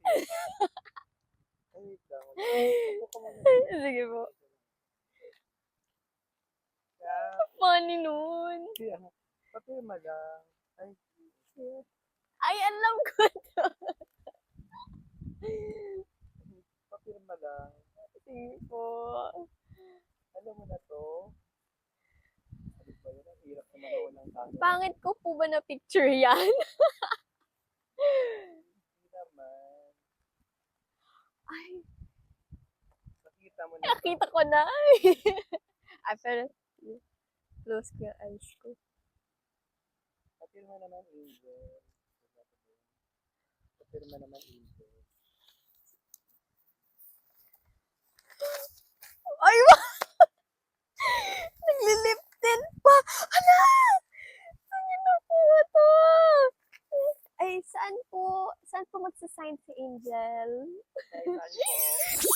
Ay, wait lang. Upo ka muna. Sige po. Kaya, Funny nun. kaya, papirma lang. Ay, shit. Ay, alam ko to. Papirma lang. Sige po. Alam mo na to. Ano ba yun? Ang hirap naman ako ng camera. Pangit ko po ba na picture yan? Hindi naman. Ay, Nakita mo na. nakita ko na. Ay, pero close ko yung eyes ko. Papirma naman, Angel. Papirma naman, Angel. Ay, nagliliptin pa. Hala! Saan yun nakuha to? Ay, saan po magsasign si Angel? Ay, saan po?